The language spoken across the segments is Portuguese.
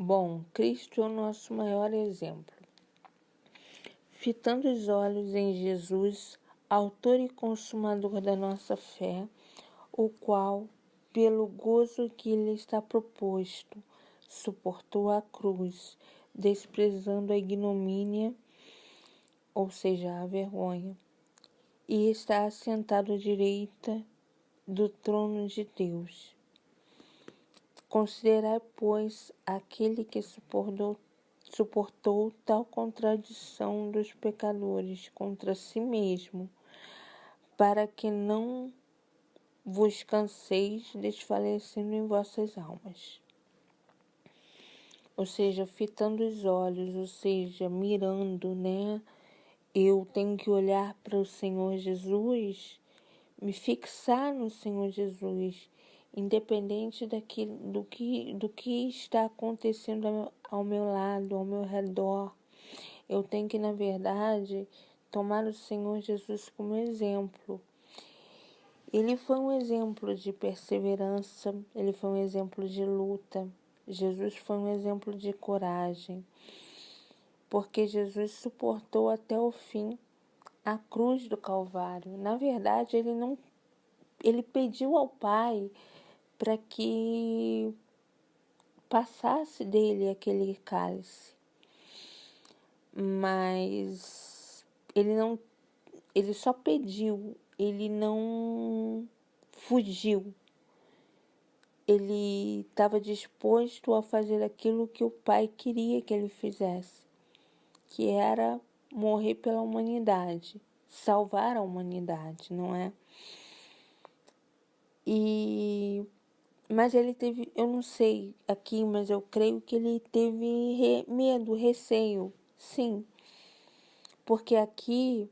Bom, Cristo é o nosso maior exemplo. Fitando os olhos em Jesus, autor e consumador da nossa fé, o qual, pelo gozo que lhe está proposto, suportou a cruz, desprezando a ignomínia, ou seja, a vergonha, e está assentado à direita do trono de Deus. Considerai, pois, aquele que suportou tal contradição dos pecadores contra si mesmo, para que não vos canseis desfalecendo em vossas almas. Ou seja, fitando os olhos, ou seja, mirando, né? Eu tenho que olhar para o Senhor Jesus, me fixar no Senhor Jesus, independente do que está acontecendo ao meu lado, ao meu redor. Eu tenho que, na verdade, tomar o Senhor Jesus como exemplo. Ele foi um exemplo de perseverança, ele foi um exemplo de luta. Jesus foi um exemplo de coragem, porque Jesus suportou até o fim a cruz do Calvário. Na verdade, ele pediu ao Pai para que passasse dele aquele cálice, mas ele só pediu, ele não fugiu. Ele estava disposto a fazer aquilo que o Pai queria que ele fizesse, que era morrer pela humanidade, salvar a humanidade, não é? Mas ele teve, eu não sei aqui, mas eu creio que ele teve medo, receio, sim, porque aqui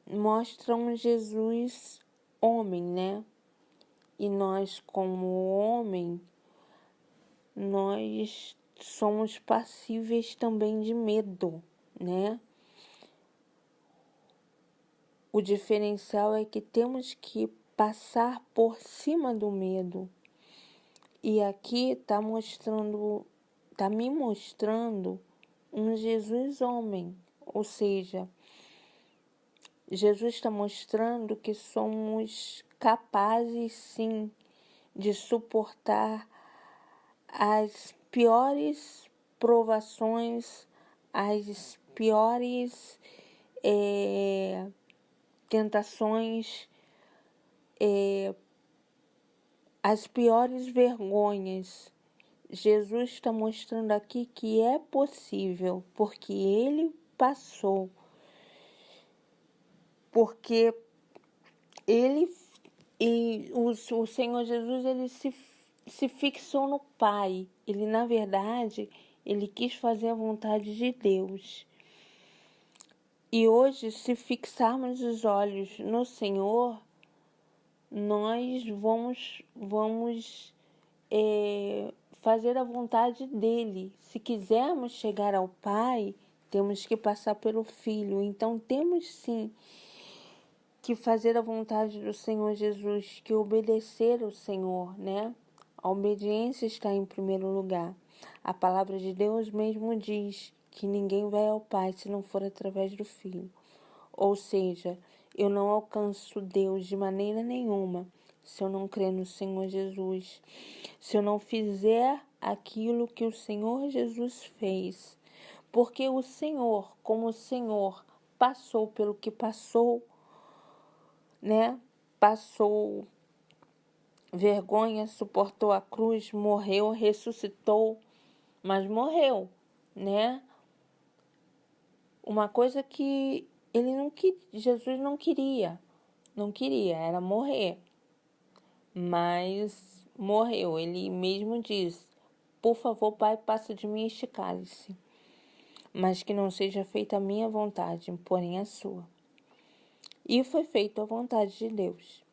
mostra um Jesus homem, né? E nós, como homem, nós somos passíveis também de medo, né? O diferencial é que temos que passar por cima do medo. E aqui está me mostrando um Jesus homem, ou seja, Jesus está mostrando que somos capazes sim de suportar as piores provações, as piores tentações, as piores vergonhas. Jesus está mostrando aqui que é possível, porque ele passou, porque o Senhor Jesus ele se fixou no Pai. Ele, na verdade, ele quis fazer a vontade de Deus. E hoje, se fixarmos os olhos no Senhor, nós vamos fazer a vontade dele. Se quisermos chegar ao Pai, temos que passar pelo Filho. Então, temos sim que fazer a vontade do Senhor Jesus, que obedecer ao Senhor, né? A obediência está em primeiro lugar. A palavra de Deus mesmo diz que ninguém vai ao Pai se não for através do Filho. Ou seja, eu não alcanço Deus de maneira nenhuma se eu não crer no Senhor Jesus, se eu não fizer aquilo que o Senhor Jesus fez. Porque o Senhor, como o Senhor passou pelo que passou, né? Passou vergonha, suportou a cruz, morreu, ressuscitou, mas morreu, né? Uma coisa que Jesus não queria era morrer, mas morreu. Ele mesmo diz: por favor, Pai, passa de mim este cálice, mas que não seja feita a minha vontade, porém a sua. E foi feita a vontade de Deus.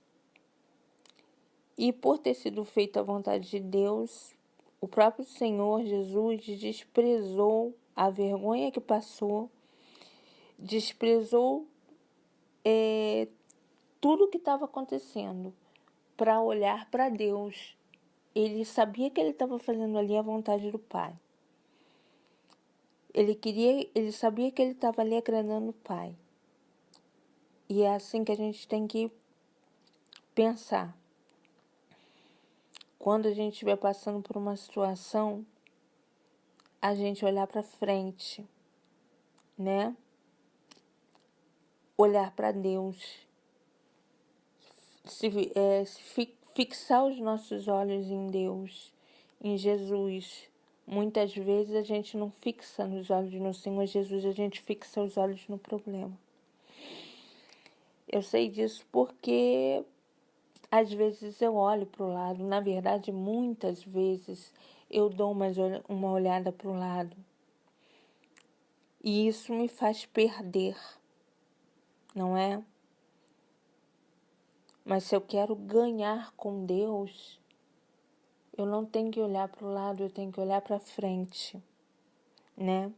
E por ter sido feita a vontade de Deus, o próprio Senhor Jesus desprezou a vergonha que passou, desprezou tudo o que estava acontecendo para olhar para Deus. Ele sabia que ele estava fazendo ali a vontade do Pai. Ele sabia que ele estava ali agradando o Pai. E é assim que a gente tem que pensar. Quando a gente estiver passando por uma situação, a gente olhar para frente, né? Olhar para Deus. Fixar os nossos olhos em Deus, em Jesus. Muitas vezes a gente não fixa nos olhos no Senhor Jesus, a gente fixa os olhos no problema. Eu sei disso porque às vezes eu olho para o lado, na verdade muitas vezes eu dou uma olhada para o lado. E isso me faz perder, não é? Mas se eu quero ganhar com Deus, eu não tenho que olhar para o lado, eu tenho que olhar para frente, né?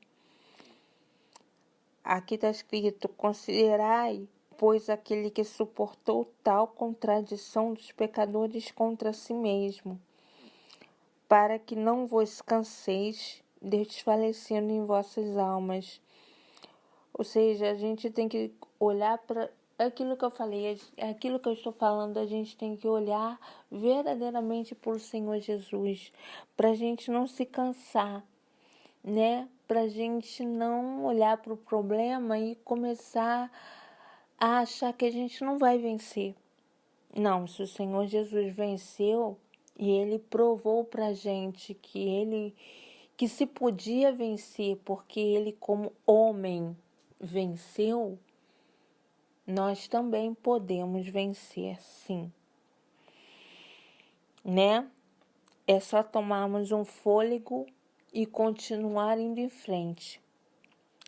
Aqui está escrito: considerai, pois, aquele que suportou tal contradição dos pecadores contra si mesmo, para que não vos canseis, desfalecendo em vossas almas. Ou seja, a gente tem que olhar para aquilo que eu falei, aquilo que eu estou falando, a gente tem que olhar verdadeiramente para o Senhor Jesus, para a gente não se cansar, né? Para a gente não olhar para o problema e começar a achar que a gente não vai vencer. Não, se o Senhor Jesus venceu e Ele provou para a gente que se podia vencer, porque Ele como homem venceu, nós também podemos vencer, sim, né? É só tomarmos um fôlego e continuar indo em frente,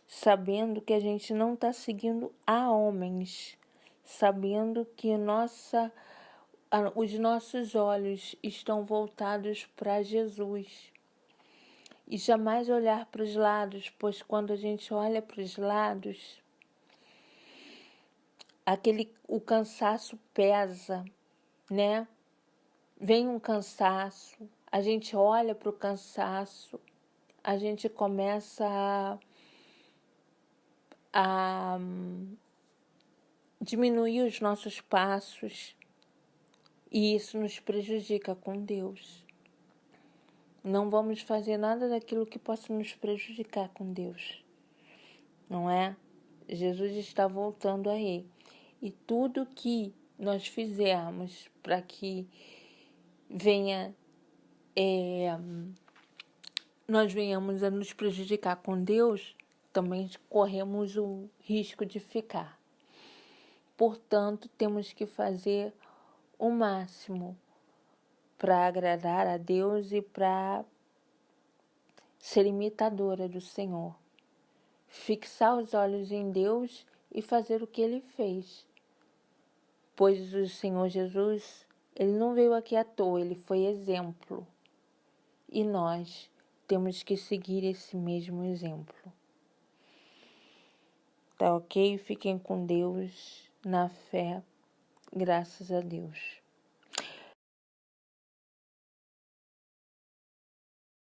sabendo que a gente não está seguindo a homens, sabendo que os nossos olhos estão voltados para Jesus. E jamais olhar para os lados, pois quando a gente olha para os lados, o cansaço pesa, né? Vem um cansaço, a gente olha para o cansaço, a gente começa a diminuir os nossos passos e isso nos prejudica com Deus. Não vamos fazer nada daquilo que possa nos prejudicar com Deus, não é? Jesus está voltando aí. E tudo que nós fizermos para que nós venhamos a nos prejudicar com Deus, também corremos o risco de ficar. Portanto, temos que fazer o máximo para agradar a Deus e para ser imitadora do Senhor. Fixar os olhos em Deus e fazer o que Ele fez. Pois o Senhor Jesus, Ele não veio aqui à toa, Ele foi exemplo. E nós temos que seguir esse mesmo exemplo. Tá ok? Fiquem com Deus, na fé, graças a Deus.